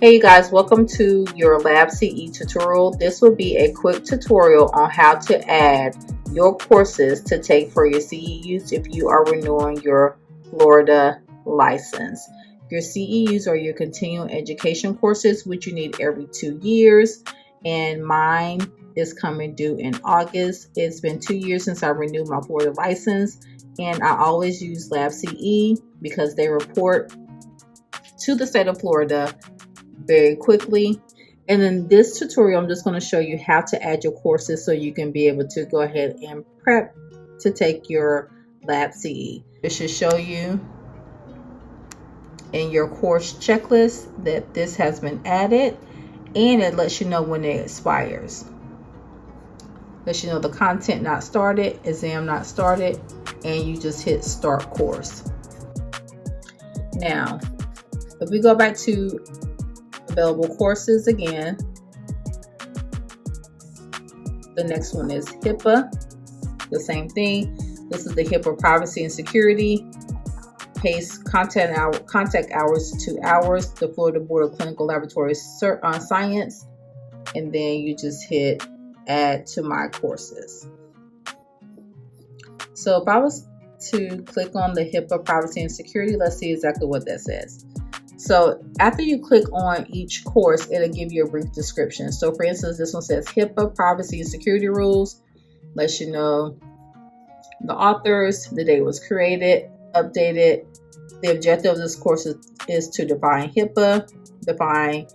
Hey you guys, welcome to your Lab CE tutorial. This will be a quick tutorial on how to add your courses to take for your CEUs if you are renewing your Florida license. Your CEUs are your continuing education courses, which you need every 2 years, and mine is coming due in August. It's been 2 years since I renewed my Florida license, and I always use Lab CE because they report to the state of Florida very quickly. And in this tutorial, I'm just going to show you how to add your courses so you can be able to go ahead and prep to take your Lab CE. It should show you in your course checklist that this has been added, and it lets you know when it expires. Lets you know the content not started, exam not started, and you just hit start course. Now, if we go back to available courses again, the next one is HIPAA, the same thing. This is the HIPAA privacy and security. PACE contact hours 2 hours, the Florida Board of Clinical Laboratory Science, and then you just hit add to my courses. So if I was to click on the HIPAA privacy and security, let's see exactly what that says. So after you click on each course, it'll give you a brief description. So for instance, this one says HIPAA privacy and security rules, lets you know the authors, the date it was created, updated. The objective of this course is to define HIPAA, define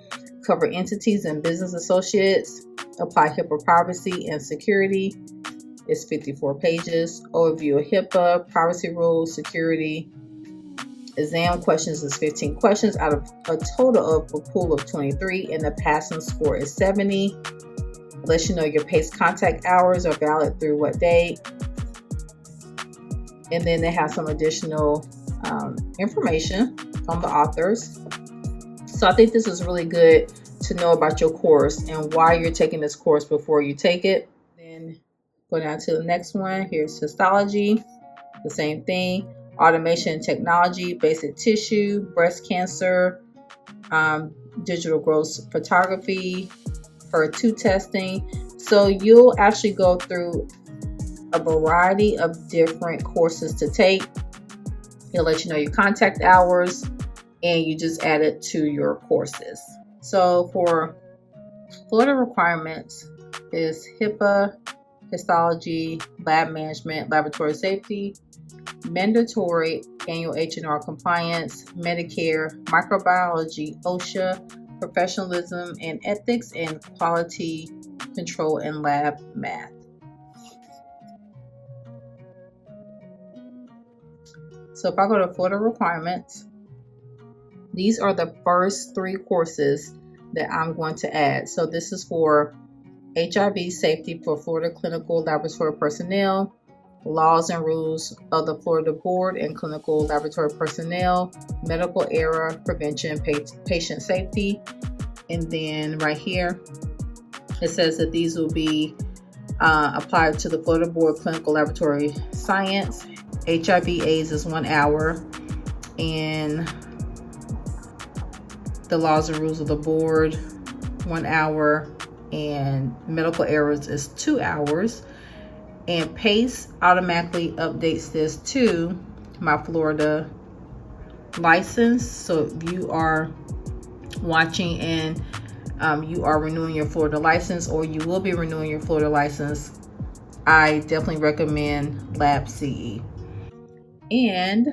covered entities and business associates, apply HIPAA privacy and security. It's 54 pages. Overview of HIPAA, privacy rules, security. Exam questions is 15 questions out of a total of a pool of 23, and the passing score is 70. Lets you know your PACE contact hours are valid through what date. And then they have some additional information from the authors. So I think this is really good to know about your course and why you're taking this course before you take it. Then go down to the next one. Here's histology, the same thing. Automation and technology, basic tissue, breast cancer, digital growth photography, HER2 testing. So you'll actually go through a variety of different courses to take. It'll let you know your contact hours, and you just add it to your courses. So for Florida requirements is HIPAA, histology, lab management, laboratory safety, mandatory annual H&R compliance, Medicare, microbiology, OSHA, professionalism and ethics, and quality control and lab math. So if I go to Florida requirements, these are the first 3 courses that I'm going to add. So this is for HIV safety for Florida clinical laboratory personnel, laws and rules of the Florida Board and clinical laboratory personnel, medical error prevention, patient safety. And then right here, it says that these will be applied to the Florida Board Clinical Laboratory Science. HIV/AIDS is 1 hour, and the laws and rules of the board, 1 hour, and medical errors is 2 hours. And PACE automatically updates this to my Florida license. So if you are watching and you are renewing your Florida license, or you will be renewing your Florida license, I definitely recommend Lab CE. And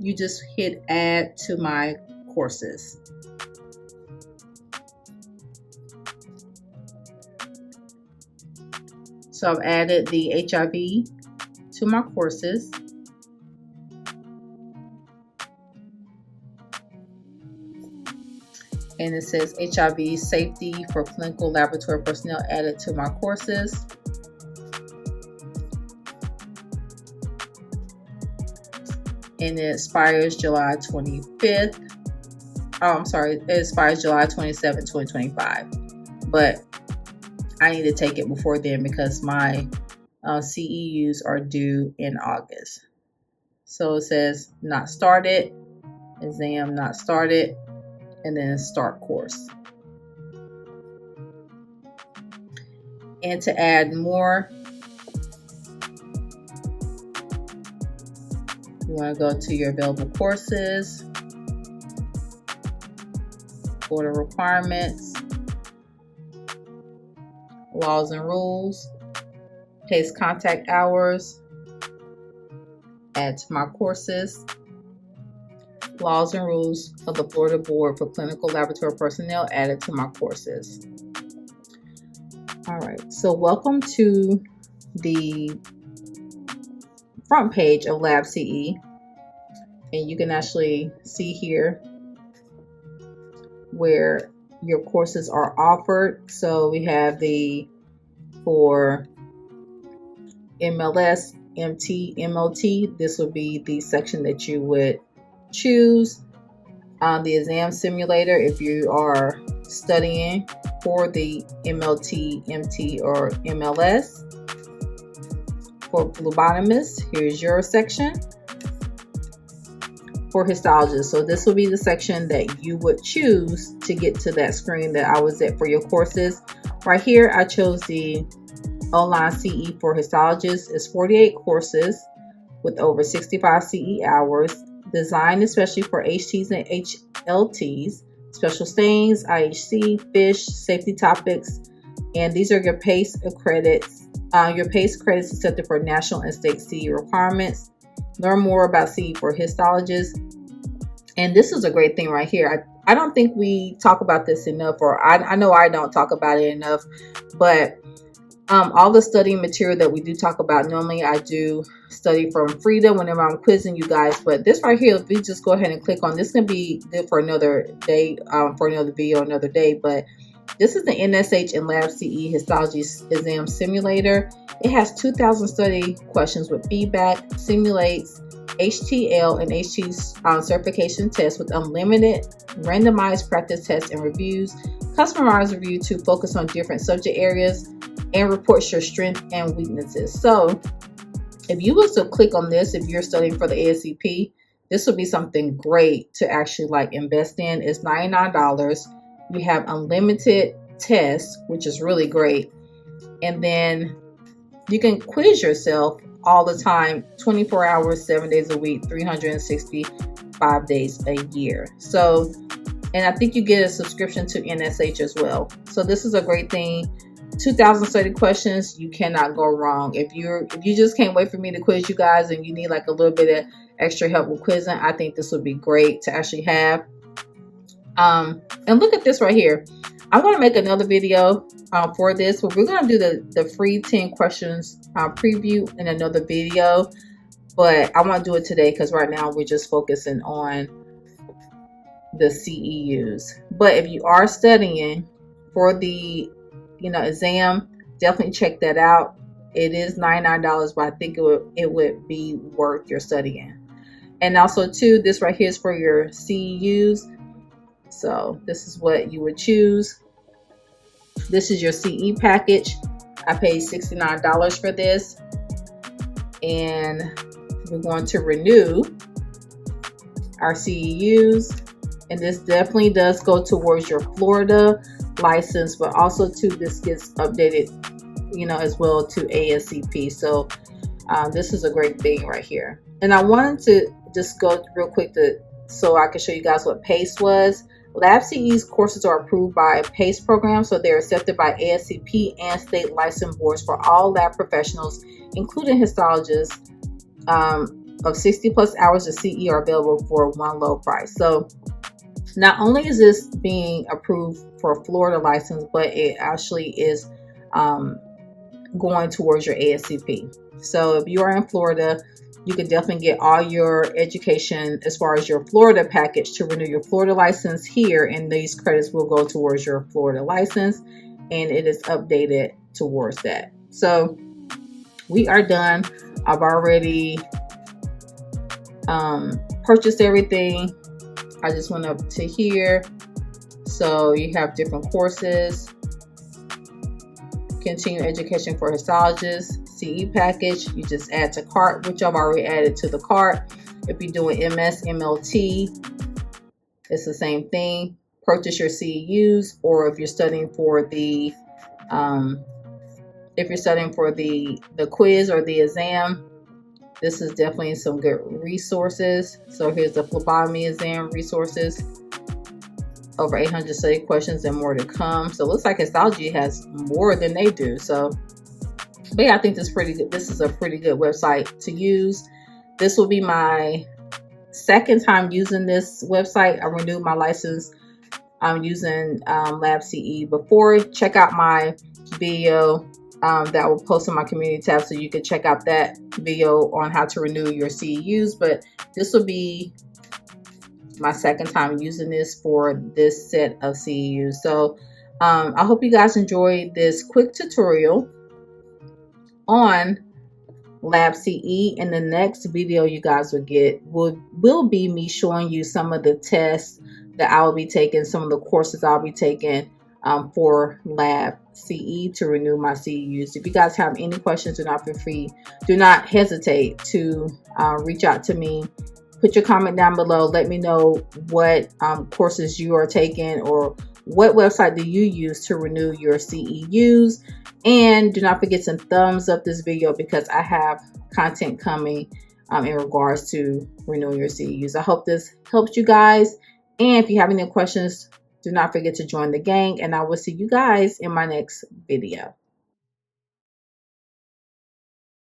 you just hit add to my courses. So I've added the HIV to my courses. And it says HIV safety for clinical laboratory personnel added to my courses. And it expires July 25th. Oh, I'm sorry, it expires July 27th, 2025. But I need to take it before then because my CEUs are due in August. So it says not started, exam not started, and then start course. And to add more, you want to go to your available courses, go to requirements, laws and rules, PACE contact hours, add to my courses, laws and rules of the Florida Board for Clinical Laboratory Personnel added to my courses. All right, so welcome to the front page of LabCE, and you can actually see here where your courses are offered. So we have for MLS, MT, MLT, this would be the section that you would choose. The exam simulator, if you are studying for the MLT, MT, or MLS. For phlebotomists, here's your section. For histologists, so this will be the section that you would choose to get to that screen that I was at for your courses. Right here, I chose the online CE for histologists. It's 48 courses with over 65 CE hours, designed especially for HTs and HLTs, special stains, IHC, fish, safety topics, and these are your PACE credits. Your PACE credits accepted for national and state CE requirements. Learn more about CE for histologists. And this is a great thing right here. I don't think we talk about this enough, or I know I don't talk about it enough, but all the studying material that we do talk about, normally I do study from Frida whenever I'm quizzing you guys, but this right here, if we just go ahead and click on, this can be good for another day, for another video, another day, but this is the NSH and LabCE Histology Exam Simulator. It has 2,000 study questions with feedback, simulates HTL and HT certification tests with unlimited randomized practice tests and reviews, customized review to focus on different subject areas, and reports your strengths and weaknesses. So if you was to click on this, if you're studying for the ASCP, this would be something great to actually like invest in. It's $99. You have unlimited tests, which is really great. And then you can quiz yourself all the time, 24 hours, 7 days a week, 365 days a year. So, and I think you get a subscription to NSH as well. So this is a great thing. 2,000 study questions, you cannot go wrong. If you just can't wait for me to quiz you guys and you need like a little bit of extra help with quizzing, I think this would be great to actually have. And look at this right here. I want to make another video for this, but we're going to do the free 10 questions preview in another video. But I want to do it today because right now we're just focusing on the CEUs. But if you are studying for the exam, definitely check that out. It is $99, but I think it would be worth your studying. And also too, this right here is for your CEUs. So this is what you would choose. This is your CE package. I paid $69 for this. And we're going to renew our CEUs. And this definitely does go towards your Florida license, but also too, this gets updated, as well to ASCP. So this is a great thing right here. And I wanted to just go real quick so I can show you guys what PACE was. LabCE's courses are approved by a PACE program, so they're accepted by ASCP and state license boards for all lab professionals, including histologists. Of 60 plus hours of CE are available for one low price. So not only is this being approved for a Florida license, but it actually is going towards your ASCP. So if you are in Florida, you can definitely get all your education as far as your Florida package to renew your Florida license here, and these credits will go towards your Florida license, and it is updated towards that. So we are done. I've already purchased everything. I just went up to here. So you have different courses, continuing education for histologists, CE package, you just add to cart, which I've already added to the cart. If you're doing MS, MLT, it's the same thing. purchase your CEUs, or if you're studying for the quiz or the exam, this is definitely some good resources. So here's the phlebotomy exam resources. Over 800 study questions and more to come. So it looks like Histology has more than they do. So, but yeah, I think this is pretty good. This is a pretty good website to use. This will be my second time using this website. I renewed my license. I'm using LabCE before. Check out my video that I will post on my community tab, so you can check out that video on how to renew your CEUs. But this will be my second time using this for this set of CEUs. So I hope you guys enjoyed this quick tutorial on LabCE. In the next video you guys will get will be me showing you some of the tests that I will be taking, some of the courses I'll be taking for LabCE to renew my CEUs. If you guys have any questions, do not hesitate to reach out to me. Put your comment down below. Let me know what courses you are taking, or what website do you use to renew your CEUs. And do not forget to thumbs up this video, because I have content coming in regards to renewing your CEUs. I hope this helps you guys. And if you have any questions, do not forget to join the gang. And I will see you guys in my next video.